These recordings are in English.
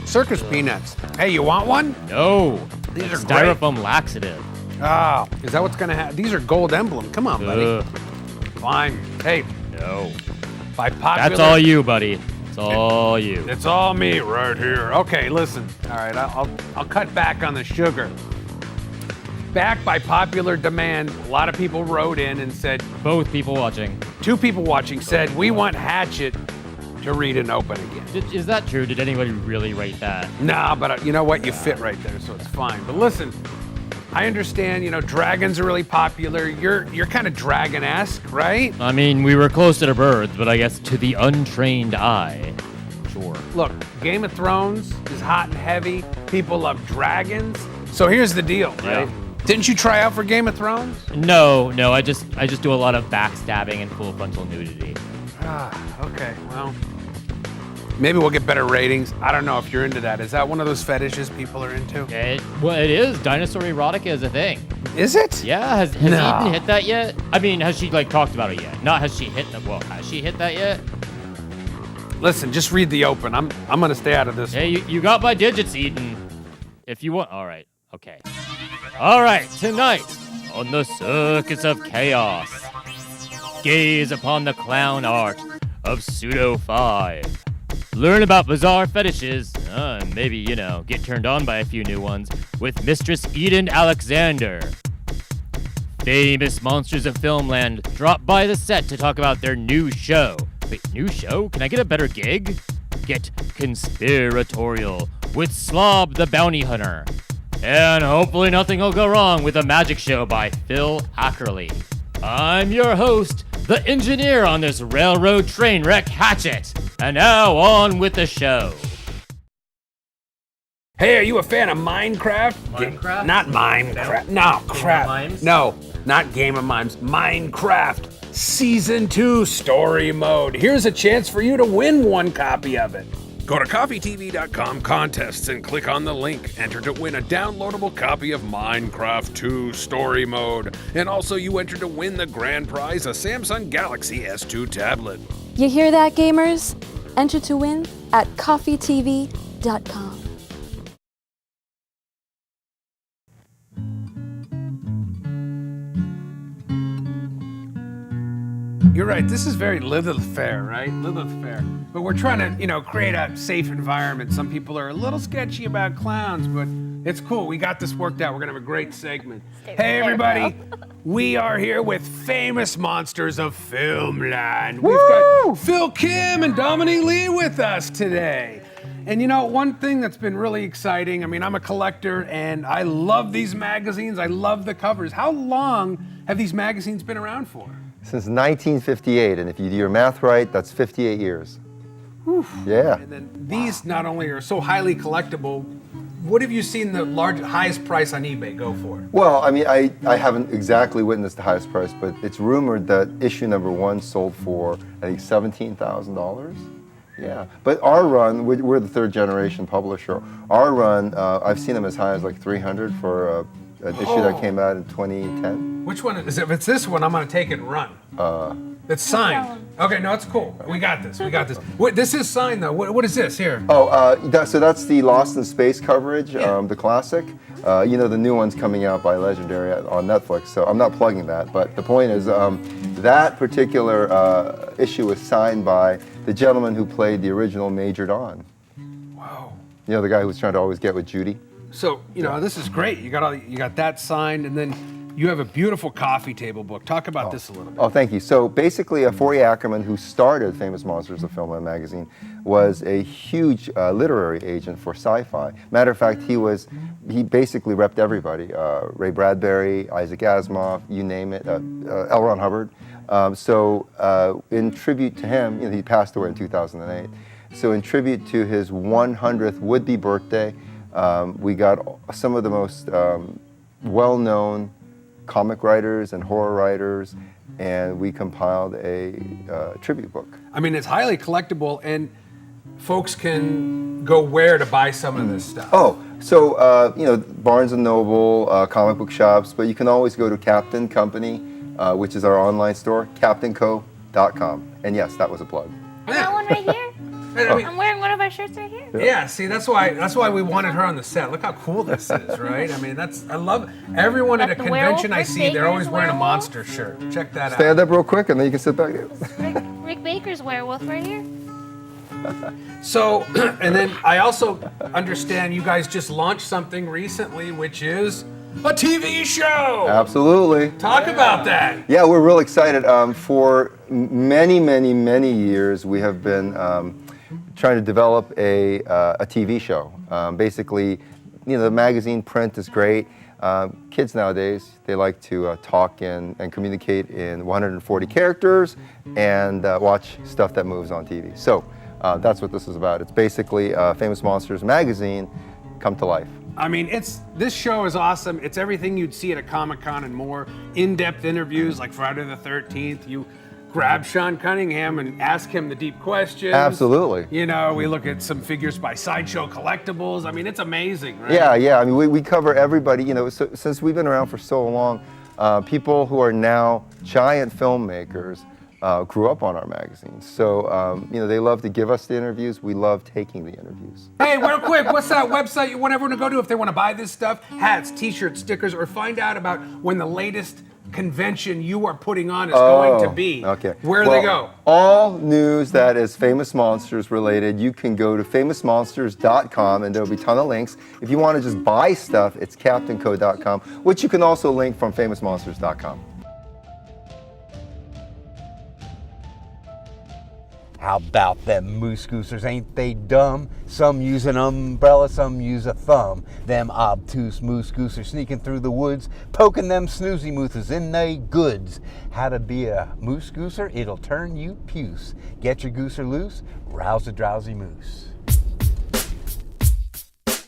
Circus peanuts. Hey, you want one? No. These are styrofoam laxative. Oh, is that what's gonna happen? These are gold emblem. Come on, buddy. Fine. Hey. No. By popular. That's all you, buddy. It's all you. It's all me right here. Okay, listen. All right, I'll cut back on the sugar. Back by popular demand, a lot of people wrote in and said. Both people watching. Two people watching said, we want Hatchet to read and open again. Is that true? Did anybody really write that? Nah, but you know what? You fit right there, so it's fine. But listen, I understand, dragons are really popular. You're kind of dragon-esque, right? I mean, we were close to the birds, but I guess to the untrained eye, sure. Look, Game of Thrones is hot and heavy. People love dragons. So here's the deal, right? Yeah. Didn't you try out for Game of Thrones? No, I just do a lot of backstabbing and full frontal nudity. Okay, well, maybe we'll get better ratings. I don't know if you're into that. Is that one of those fetishes people are into? It is. Dinosaur erotica is a thing. Is it? Yeah, has No. Eden hit that yet? I mean, has she talked about it yet? Not has she hit that? Well, has she hit that yet? Listen, just read the open. I'm gonna stay out of this. Hey, you got my digits, Eden. If you want, all right, okay. All right, tonight on the Circus of Chaos, gaze upon the clown art of Pseudo 5. Learn about bizarre fetishes, and maybe, get turned on by a few new ones with Mistress Eden Alexander. Famous monsters of Filmland drop by the set to talk about their new show. Wait, new show? Can I get a better gig? Get conspiratorial with Slob the Bounty Hunter. And hopefully nothing will go wrong with a magic show by Phil Ackerley. I'm your host, the engineer on this railroad train wreck, Hatchet. And now on with the show. Hey, are you a fan of Minecraft? Minecraft? Not Minecraft. No, crap. Mimes? No, not Game of Mimes. Minecraft Season 2 Story Mode. Here's a chance for you to win one copy of it. Go to coffeetv.com contests and click on the link. Enter to win a downloadable copy of Minecraft 2 Story Mode. And also you enter to win the grand prize, a Samsung Galaxy S2 tablet. You hear that, gamers? Enter to win at coffeetv.com. You're right, this is very Lilith Fair, right? Lilith Fair. But we're trying to, create a safe environment. Some people are a little sketchy about clowns, but it's cool. We got this worked out. We're gonna have a great segment. Hey everybody, we are here with famous monsters of Filmland. We've got Phil Kim and Dominique Lee with us today. And one thing that's been really exciting, I'm a collector and I love these magazines. I love the covers. How long have these magazines been around for? Since 1958, and if you do your math right, that's 58 years. Whew. Yeah. And then these not only are so highly collectible, what have you seen the highest price on eBay go for? Well, I haven't exactly witnessed the highest price, but it's rumored that issue number 1 sold for, I think, $17,000. Yeah. But our run, we're the third generation publisher. Our run, I've seen them as high as like 300 for an issue that came out in 2010. Which one is it? If it's this one, I'm gonna take it and run. It's signed. Okay, no, it's cool. We got this. Wait, this is signed though. What is this here? So that's the Lost in Space coverage, the classic. The new one's coming out by Legendary on Netflix, so I'm not plugging that. But the point is, that particular issue was signed by the gentleman who played the original Major Don. Wow. The guy who was trying to always get with Judy. So, this is great. You got that signed, and then you have a beautiful coffee table book. Talk about this a little bit. Oh, thank you. So basically, Faye Ackerman, who started Famous Monsters of Filmland magazine, was a huge literary agent for sci-fi. Matter of fact, he basically repped everybody. Ray Bradbury, Isaac Asimov, you name it, L. Ron Hubbard. So in tribute to him, he passed away in 2008. So in tribute to his 100th would-be birthday, we got some of the most well-known comic writers and horror writers, and we compiled a tribute book. It's highly collectible, and folks can go where to buy some of this stuff? So Barnes & Noble, comic book shops, but you can always go to Captain Company, which is our online store, captainco.com. And yes, that was a plug. I got one right here. And I mean, I'm wearing one of our shirts right here. yeah, see, that's why we wanted her on the set. Look how cool this is, right? I mean, I love everyone at a Got the werewolf. convention I Rick see, they're always Baker's wearing a werewolf. monster shirt. Check that out. Stand up real quick, and then you can sit back down. Rick Baker's werewolf right here. So, and then I also understand you guys just launched something recently, which is a TV show. Absolutely. Talk about that. Yeah, we're real excited. For many, many, many years, we have been trying to develop a TV show. Basically, the magazine print is great. Kids nowadays, they like to talk and communicate in 140 characters and watch stuff that moves on TV. So that's what this is about. It's basically Famous Monsters magazine come to life. I mean, this show is awesome. It's everything you'd see at a Comic-Con and more. In-depth interviews like Friday the 13th. You grab Sean Cunningham and ask him the deep questions. Absolutely. We look at some figures by Sideshow Collectibles. I mean, it's amazing, right? Yeah. I mean, we cover everybody. So, since we've been around for so long, people who are now giant filmmakers grew up on our magazines. So, they love to give us the interviews. We love taking the interviews. Hey, real quick, what's that website you want everyone to go to if they want to buy this stuff? Hats, t-shirts, stickers, or find out about when the latest convention you are putting on is going to be. Okay. Where do they go? All news that is Famous Monsters related, you can go to famousmonsters.com and there'll be a ton of links. If you want to just buy stuff, it's captainco.com, which you can also link from famousmonsters.com. How about them moose goosers? Ain't they dumb? Some use an umbrella, some use a thumb. Them obtuse moose goosers sneaking through the woods, poking them snoozy mooses in they goods. How to be a moose gooser? It'll turn you puce. Get your gooser loose, rouse a drowsy moose.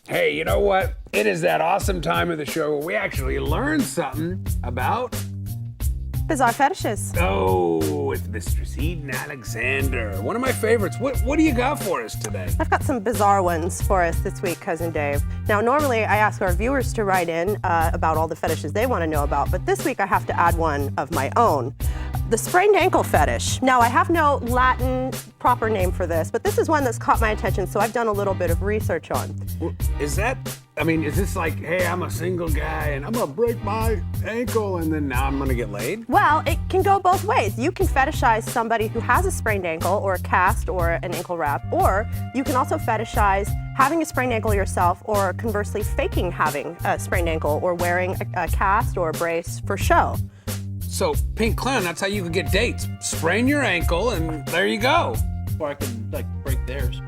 Hey, you know what? It is that awesome time of the show where we actually learn something about bizarre fetishes. Oh, with Mistress Eden Alexander. One of my favorites. What do you got for us today? I've got some bizarre ones for us this week, Cousin Dave. Now, normally I ask our viewers to write in about all the fetishes they want to know about, but this week I have to add one of my own. The sprained ankle fetish. Now, I have no Latin proper name for this, but this is one that's caught my attention, so I've done a little bit of research on. Is this like, hey, I'm a single guy and I'm gonna break my ankle and then now I'm gonna get laid? Well, it can go both ways. You can fetishize somebody who has a sprained ankle or a cast or an ankle wrap, or you can also fetishize having a sprained ankle yourself, or conversely faking having a sprained ankle or wearing a cast or a brace for show. So, Pink Clown, that's how you can get dates. Sprain your ankle and there you go. Or I can break theirs.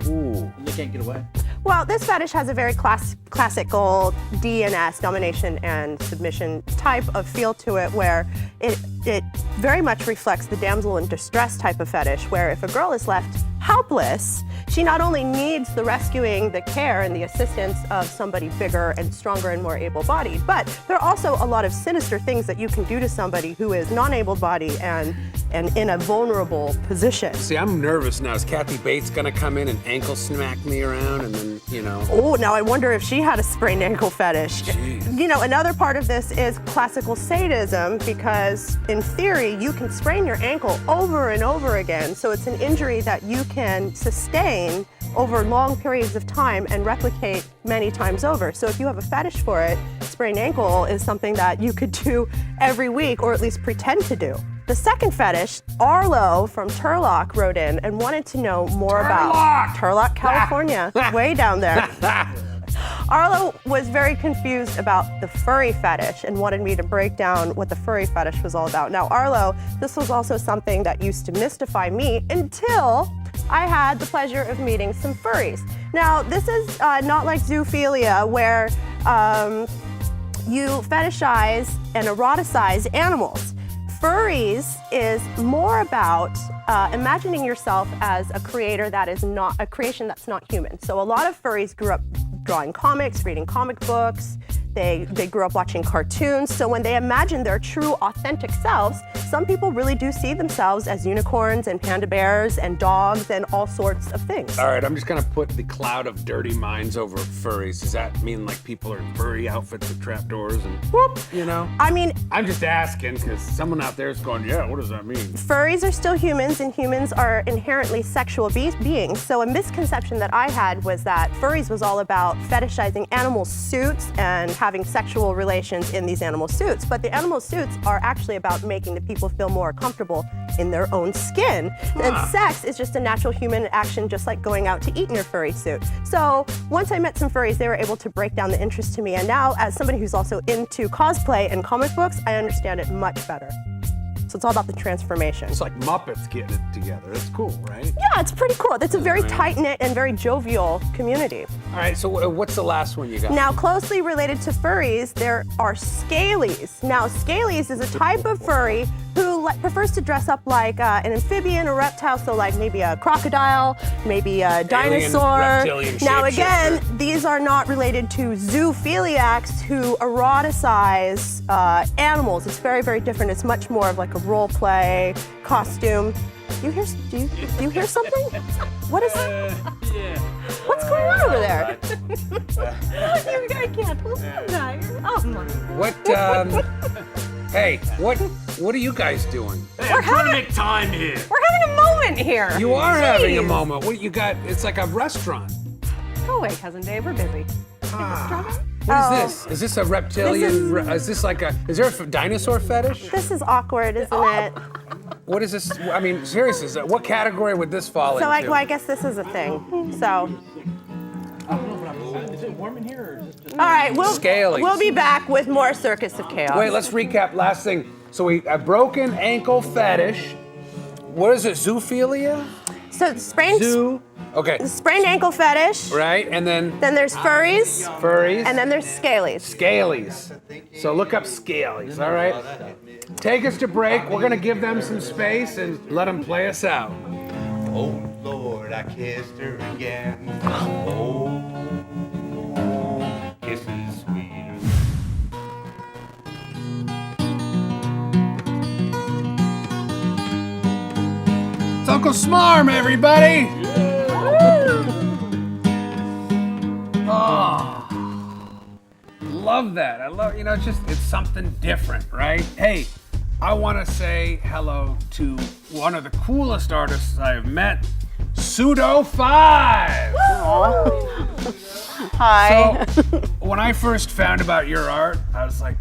Ooh. And they can't get away. Well, this fetish has a very classical DNS, domination and submission type of feel to it, where it very much reflects the damsel in distress type of fetish, where if a girl is left helpless, she not only needs the rescuing, the care, and the assistance of somebody bigger and stronger and more able-bodied, but there are also a lot of sinister things that you can do to somebody who is non-able-bodied and in a vulnerable position. See, I'm nervous now. Is Kathy Bates gonna come in and ankle smack me around and then, Oh, now I wonder if she had a sprained ankle fetish. Jeez. Another part of this is classical sadism, because in theory, you can sprain your ankle over and over again, so it's an injury that you can sustain over long periods of time and replicate many times over. So if you have a fetish for it, sprained ankle is something that you could do every week, or at least pretend to do. The second fetish, Arlo from Turlock wrote in and wanted to know more about Turlock, California, way down there. Arlo was very confused about the furry fetish and wanted me to break down what the furry fetish was all about. Now, Arlo, this was also something that used to mystify me until I had the pleasure of meeting some furries. Now, this is not like zoophilia, where you fetishize and eroticize animals. Furries is more about imagining yourself as a creator that is not a creation that's not human. So a lot of furries grew up drawing comics, reading comic books. They grew up watching cartoons. So when they imagine their true, authentic selves, some people really do see themselves as unicorns and panda bears and dogs and all sorts of things. All right, I'm just gonna put the cloud of dirty minds over furries. Does that mean like people are in furry outfits with trapdoors and whoop, you know? I mean, I'm just asking because someone out there is going, yeah, what does that mean? furries are still humans, and humans are inherently sexual beings. So a misconception that I had was that furries was all about fetishizing animal suits and having sexual relations in these animal suits. But the animal suits are actually about making the people feel more comfortable in their own skin. And sex is just a natural human action, just like going out to eat in your furry suit. So once I met some furries, they were able to break down the interest to me. And now, as somebody who's also into cosplay and comic books, I understand it much better. So it's all about the transformation. It's like Muppets getting it together. That's cool, right? Yeah, it's pretty cool. It's a very tight-knit and very jovial community. All right, so what's the last one you got? Now, closely related to furries, there are scalies. Now, scalies is a type of furry who prefers to dress up like an amphibian or reptile, so like maybe a crocodile, maybe a dinosaur. reptilian Now, again, shapeshifter. these are not related to zoophiliacs who eroticize animals. It's very, very different. It's much more of like a role play, costume. Do you hear something? What is? What's going on over there? You guys can't listen to Oh my. What, hey, what are you guys doing? We're having Make time here. We're having a moment here. You are having a Jeez. moment. What you got? It's like a restaurant. Go away, Cousin Dave. We're busy. What is this? Is this a reptilian? Is this like a? Is there a dinosaur fetish? This is awkward, isn't it? What is this? I mean, seriously, what category would this fall So into? I guess this is a thing. So. Is it warm in here or is it just... All right, Scalies. we'll be back with more Circus of Chaos. Wait, let's recap. Last thing. So a broken ankle fetish. What is it? Zoophilia? So sprained Okay. ankle fetish. Right, and then Then there's furries. furries. And then there's scalies. Scalies. So look up scalies, all right? Take us to break. We're gonna give them some space and let them play us out. Oh Lord, I kissed her again. Oh, kisses sweeter. It's Uncle Smarm, everybody! Oh, love that. I love, it's something different, right? Hey, I want to say hello to one of the coolest artists I've met, Pseudo 5. Hi. So, when I first found about your art, I was like,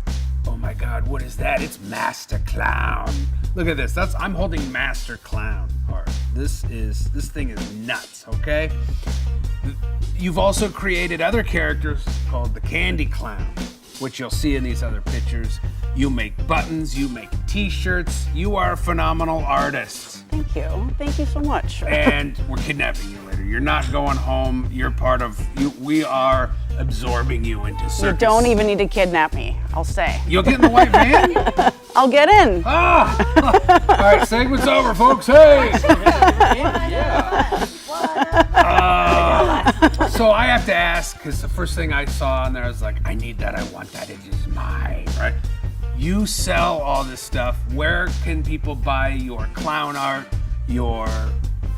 oh my God, what is that? It's Master Clown. Look at this. I'm holding Master Clown art. This thing is nuts, okay? You've also created other characters called the Candy Clown, which you'll see in these other pictures. You make buttons, you make t-shirts. You are a phenomenal artist. Thank you. Thank you so much. And we're kidnapping you later. You're not going home. You're part of, we are absorbing you into Circus. You don't even need to kidnap me. I'll stay. You'll get in the white van? I'll get in. Ah! All right, segment's over, folks. Hey! So I have to ask, because the first thing I saw on there, I was like, I need that, I want that, it is mine, right? You sell all this stuff. Where can people buy your clown art, your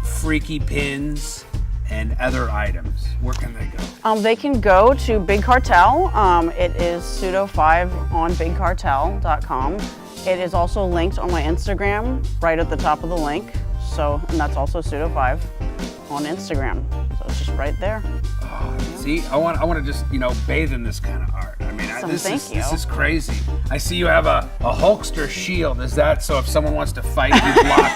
freaky pins, and other items? Where can they go? They can go to Big Cartel. It is Pseudo5 on BigCartel.com. It is also linked on my Instagram, right at the top of the link. So, and that's also Pseudo5 on Instagram. So it's just right there. See, I want to just, bathe in this kind of art. I mean, this is crazy. I see you have a Hulkster shield. Is that so if someone wants to fight, you block,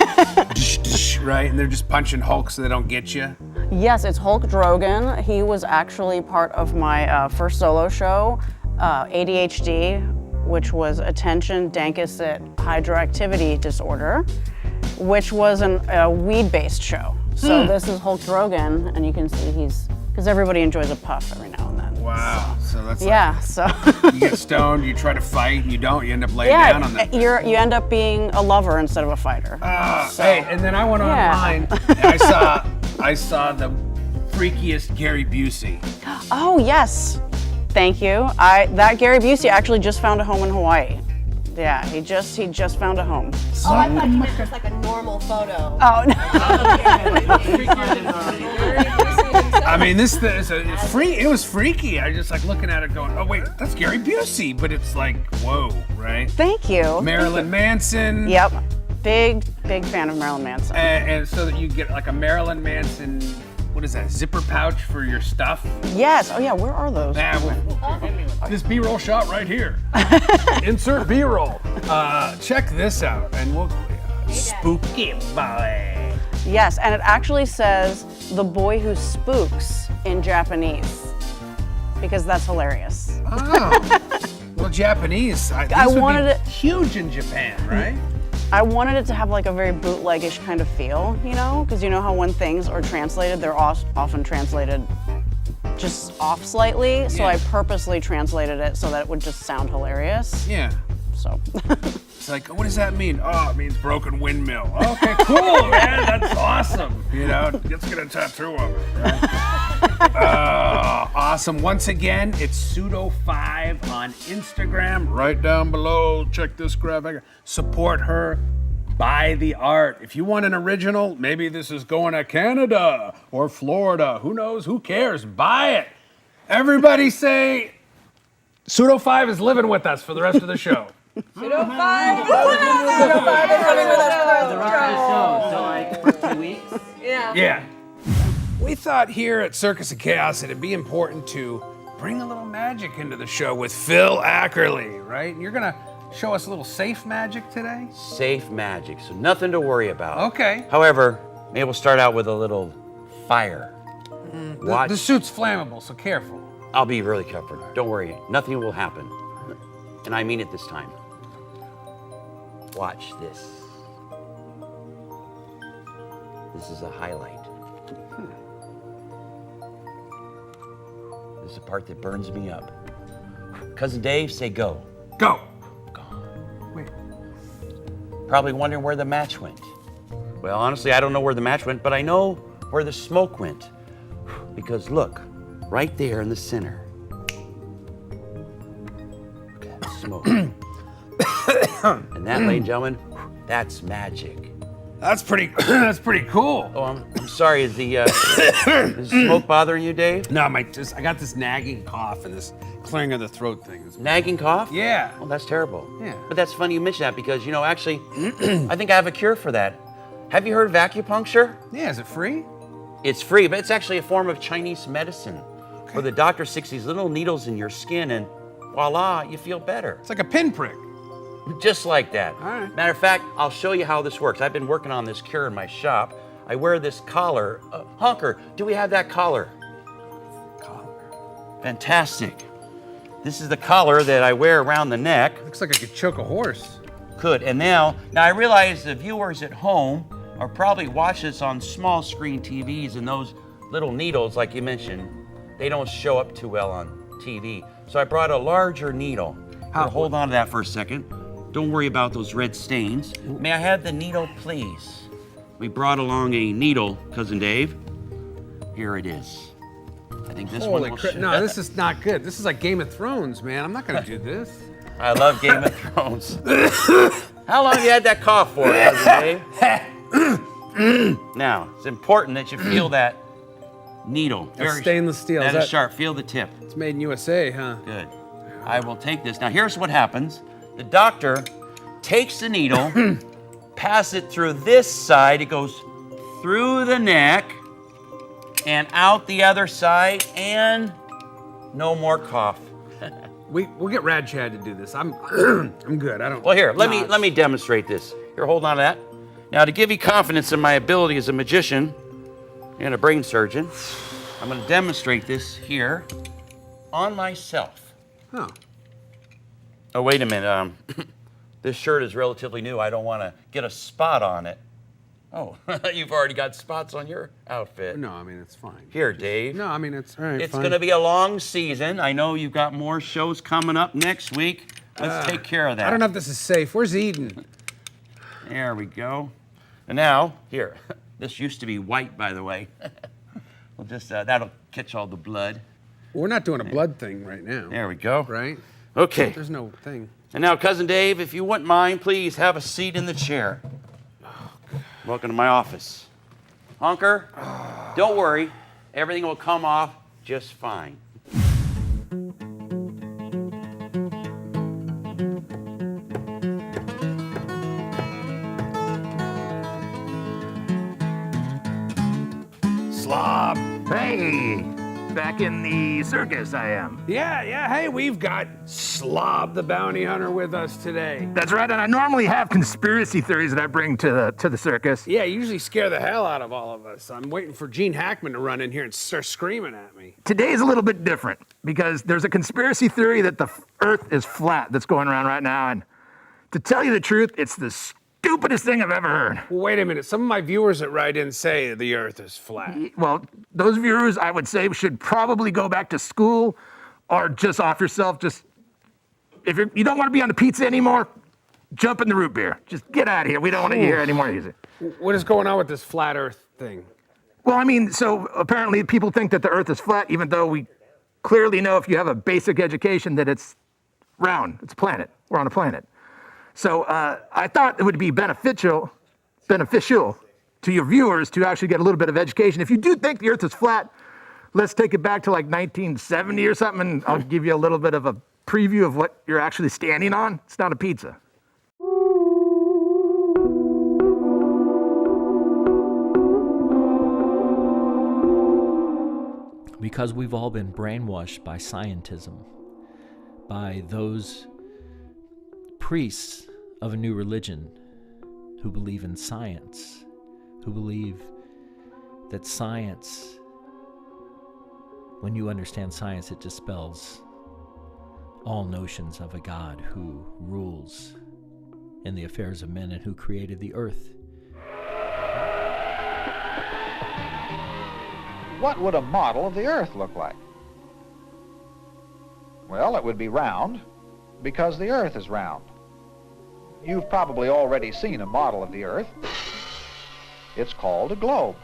right? And they're just punching Hulk so they don't get you? Yes, it's Hulk Drogan. He was actually part of my first solo show, ADHD, which was Attention Deficit Hyperactivity Disorder, which was a weed-based show. So this is Hulk Drogan, and you can see because everybody enjoys a puff every now and then. Wow. So that's So you get stoned, you try to fight, you don't, you end up laying down on them. you end up being a lover instead of a fighter. Hey, and then I went online and I saw the freakiest Gary Busey. Oh yes, Thank you. That Gary Busey actually just found a home in Hawaii. Yeah, he just found a home. Oh, I thought you meant just like a normal photo. Oh no. I mean, this is free. It was freaky. I just like looking at it, going, "Oh wait, that's Gary Busey," but it's like, whoa, right? Thank you. Marilyn Manson. Yep. Big fan of Marilyn Manson. And so that you get like a Marilyn Manson, what is that, zipper pouch for your stuff? Yes. Oh yeah. Where are those? This B-roll shot right here. Insert B-roll. Check this out, and we'll spooky boy. Yes, and it actually says "the boy who spooks" in Japanese, because that's hilarious. Oh. Well, Japanese. I wanted it huge in Japan, right? I wanted it to have like a very bootleggish kind of feel, you know, because you know how when things are translated, they're often translated just off slightly. So I purposely translated it so that it would just sound hilarious. Yeah. So. It's like, what does that mean? Oh, it means broken windmill. Okay, cool, man. That's awesome. You know, let's get a tattoo of it, right? Awesome. Once again, it's Pseudo5 on Instagram. Right down below. Check this graphic. Support her. Buy the art. If you want an original, maybe this is going to Canada or Florida. Who knows? Who cares? Buy it. Everybody say, Pseudo5 is living with us for the rest of the show. Pseudo5 is coming with us for the rest of the show. So like for 2 weeks? Yeah. We thought here at Circus of Chaos it'd be important to bring a little magic into the show with Phil Ackerley, right? And you're gonna show us a little safe magic today? Safe magic, so nothing to worry about. Okay. However, maybe we'll start out with a little fire. Watch. The suit's flammable, so careful. I'll be really careful. Don't worry, nothing will happen. And I mean it this time. Watch this. This is a highlight. This is the part that burns me up. Cousin Dave, say go. Go. Wait. Probably wondering where the match went. Well, honestly, I don't know where the match went, but I know where the smoke went. Because look, right there in the center. Look at that smoke. And that, ladies and gentlemen, that's magic. That's pretty cool. Oh, I'm sorry. Is the smoke bothering you, Dave? No, I got this nagging cough and this clearing of the throat thing. Nagging cough? Yeah. Well, that's terrible. Yeah. But that's funny you mention that because, you know, actually, I think I have a cure for that. Have you heard of acupuncture? Yeah, is it free? It's free, but it's actually a form of Chinese medicine where the doctor sticks these little needles in your skin and voila, you feel better. It's like a pinprick. Just like that. All right. Matter of fact, I'll show you how this works. I've been working on this cure in my shop. I wear this collar. Honker, do we have that collar? Collar. Fantastic. This is the collar that I wear around the neck. Looks like I could choke a horse. Could. And now I realize the viewers at home are probably watching this on small screen TVs, and those little needles, like you mentioned, they don't show up too well on TV. So I brought a larger needle. Hold on to that for a second. Don't worry about those red stains. May I have the needle, please? We brought along a needle, Cousin Dave. Here it is. I think this one will show. No, this is not good. This is like Game of Thrones, man. I'm not gonna do this. I love Game of Thrones. How long have you had that cough for, Cousin Dave? Now, it's important that you feel that needle. That's stainless steel. That is sharp. Feel the tip. It's made in USA, huh? Good. I will take this. Now, here's what happens. The doctor takes the needle, passes it through this side. It goes through the neck and out the other side, and no more cough. We'll get Rad Chad to do this. I'm good. I don't. Well, here, let me demonstrate this. Here, hold on to that. Now, to give you confidence in my ability as a magician and a brain surgeon, I'm going to demonstrate this here on myself. Oh. Oh, wait a minute. This shirt is relatively new. I don't want to get a spot on it. Oh, you've already got spots on your outfit. No, I mean, it's fine. Here, Dave. No, I mean, it's all right. It's going to be a long season. I know you've got more shows coming up next week. Let's take care of that. I don't know if this is safe. Where's Eden? There we go. And now, here. This used to be white, by the way. We'll just, that'll catch all the blood. We're not doing a blood thing right now. There we go. Right? Okay. There's no thing. And now, Cousin Dave, if you wouldn't mind, please have a seat in the chair. Welcome to my office. Honker, don't worry. Everything will come off just fine. Slob. Hey, back in the circus I am. Yeah. Hey, we've got Slob the bounty hunter with us today. That's right, and I normally have conspiracy theories that I bring to the circus. Yeah, you usually scare the hell out of all of us. I'm waiting for Gene Hackman to run in here and start screaming at me. Today's a little bit different because there's a conspiracy theory that the Earth is flat that's going around right now, and to tell you the truth, it's the stupidest thing I've ever heard. Well, wait a minute. Some of my viewers that write in say the Earth is flat. Well, those viewers, I would say, should probably go back to school or just off yourself. Just if you don't want to be on the pizza anymore, jump in the root beer. Just get out of here. We don't want to hear any more music. What is going on with this flat Earth thing? Well, I mean, so apparently people think that the Earth is flat, even though we clearly know if you have a basic education that it's round. It's a planet. We're on a planet. So I thought it would be beneficial to your viewers to actually get a little bit of education. If you do think the Earth is flat, let's take it back to like 1970 or something, and I'll give you a little bit of a preview of what you're actually standing on. It's not a pizza. Because we've all been brainwashed by scientism, by those priests of a new religion who believe in science, who believe that science, when you understand science, it dispels all notions of a God who rules in the affairs of men and who created the earth. What would a model of the Earth look like? Well, it would be round, because the Earth is round. You've probably already seen a model of the Earth. It's called a globe.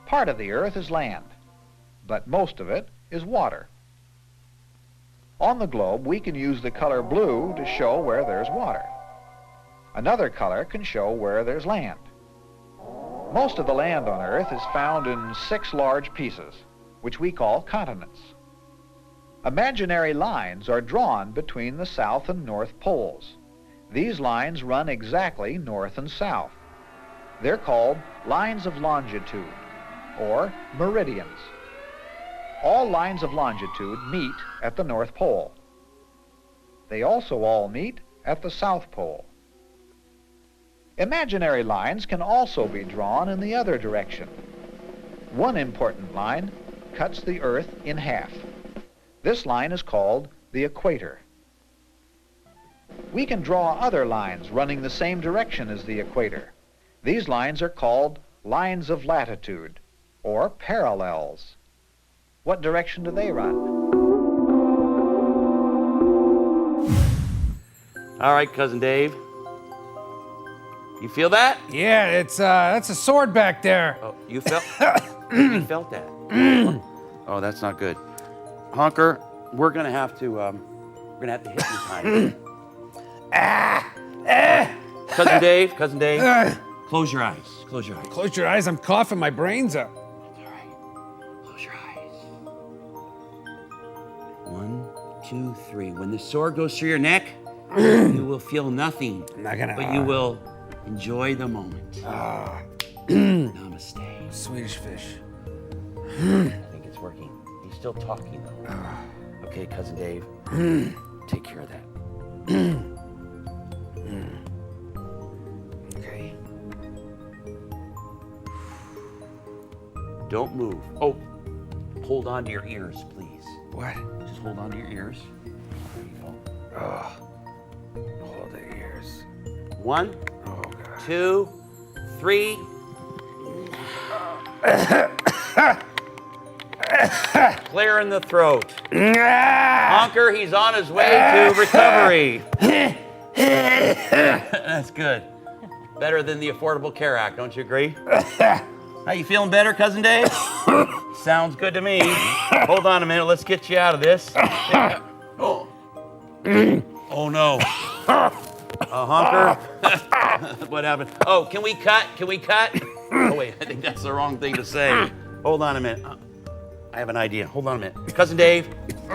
Part of the Earth is land, but most of it is water. On the globe, we can use the color blue to show where there's water. Another color can show where there's land. Most of the land on Earth is found in 6 large pieces, which we call continents. Imaginary lines are drawn between the south and north poles. These lines run exactly north and south. They're called lines of longitude, or meridians. All lines of longitude meet at the North Pole. They also all meet at the South Pole. Imaginary lines can also be drawn in the other direction. One important line cuts the Earth in half. This line is called the equator. We can draw other lines running the same direction as the equator. These lines are called lines of latitude, or parallels. What direction do they run? All right, Cousin Dave. You feel that? Yeah, it's that's a sword back there. Oh, you felt you felt that. Oh, that's not good. Honker, we're gonna have to hypnotize you. Cousin Dave, close your eyes. Close your eyes. Close your eyes. I'm coughing my brains up. All right. Close your eyes. 1, 2, 3. When the sword goes through your neck, you will feel nothing. I'm not gonna. But you will enjoy the moment. Namaste. Swedish fish. I think it's working. He's still talking though. Okay, Cousin Dave. Take care of that. Okay. Don't move. Oh, hold on to your ears, please. What? Just hold on to your ears. There you go. Hold the ears. 1, Oh, God. 2, 3. Clearing the throat. Honker, he's on his way to recovery. That's good. Better than the Affordable Care Act, don't you agree? How you feeling better, Cousin Dave? Sounds good to me. Hold on a minute. Let's get you out of this. Oh no. Honker. What happened? Oh, can we cut? Can we cut? Oh wait, I think that's the wrong thing to say. Hold on a minute. I have an idea. Hold on a minute. Cousin Dave,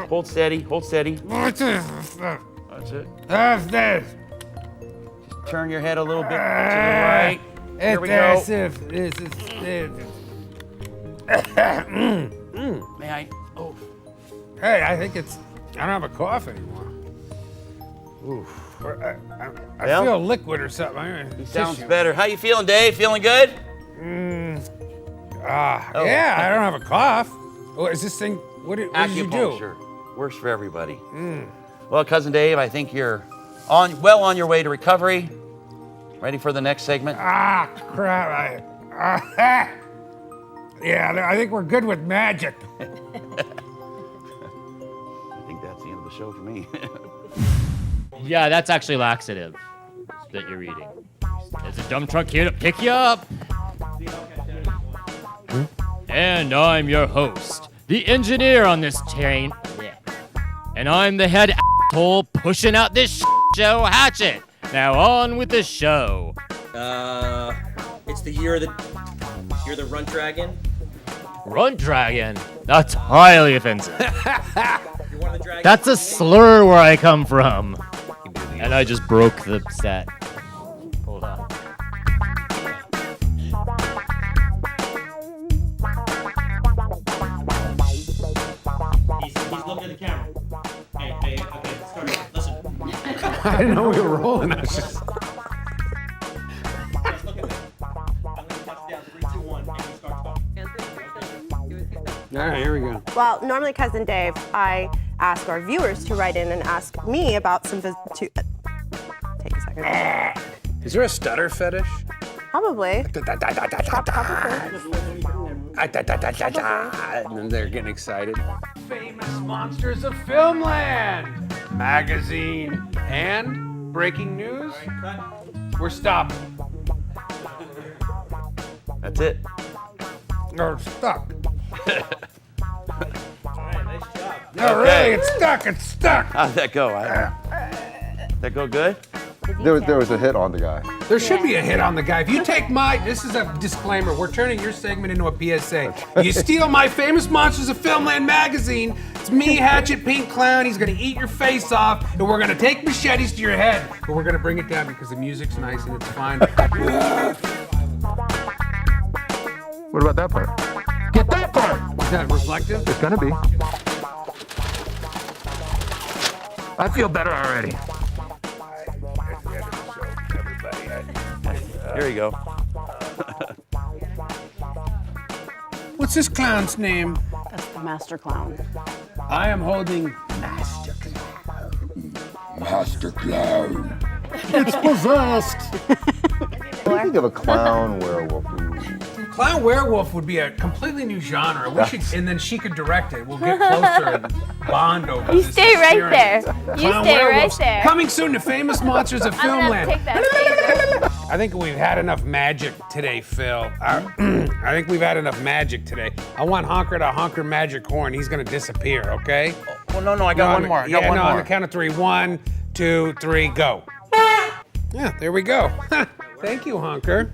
hold steady. Hold steady. What's this? That's it. That's this. Just turn your head a little bit to the right. Here we go. May I? Oh. Hey, I think it's. I don't have a cough anymore. Oof. I Well, feel liquid or something. He sounds better. How you feeling, Dave? Feeling good? Yeah, I don't have a cough. What is this thing? What did you do? Acupuncture. Works for everybody. Well, Cousin Dave, I think you're well on your way to recovery. Ready for the next segment? Ah, crap. Yeah, I think we're good with magic. I think that's the end of the show for me. Yeah, that's actually laxative that you're eating. There's a dump truck here to pick you up. And I'm your host, the engineer on this train. And I'm the head asshole pushing out this show, Hatchet. Now on with the show. It's the year of the runt dragon. Runt dragon? That's highly offensive. You're one of the dragons. That's a slur where I come from. And I just broke the set. Hold on. He's looking at the camera. Hey, okay, start. Listen. I didn't know we were rolling. I was just... Guys, look at me. I'm gonna count down 3, 2, 1, and you start talking. All right, here we go. Well, normally, Cousin Dave, I ask our viewers to write in and ask me about some take a second. Is there a stutter fetish? Probably. And then they're getting excited. Famous Monsters of Filmland magazine and breaking news. We're stopping. That's it. We're stuck. Nice job. No, really, it's stuck. It's stuck. How'd that go? That go good? There was a hit on the guy. There should be a hit on the guy. If you take this is a disclaimer. We're turning your segment into a PSA. You steal my Famous Monsters of Filmland magazine, it's me, Hatchet, Pink Clown. He's gonna eat your face off, and we're gonna take machetes to your head, but we're gonna bring it down because the music's nice and it's fine. What about that part? Get that part! Is that reflective? It's gonna be. I feel better already. Here you go. What's this clown's name? That's the master clown. I am holding Master Clown. It's possessed. What do you think of a clown werewolf? Clown werewolf would be a completely new genre. We should, and then she could direct it. We'll get closer and bond over You this stay right experience. there. You Clown stay right werewolves. there. Coming soon to Famous Monsters of I'm gonna Filmland. take that taser. I think we've had enough magic today, Phil. I think we've had enough magic today. I want Honker to honker magic horn. He's gonna disappear, okay? Well, no, I got one more. I got one on more. the count of 3. 1, 2, 3, go. Yeah, there we go. Thank you, Honker.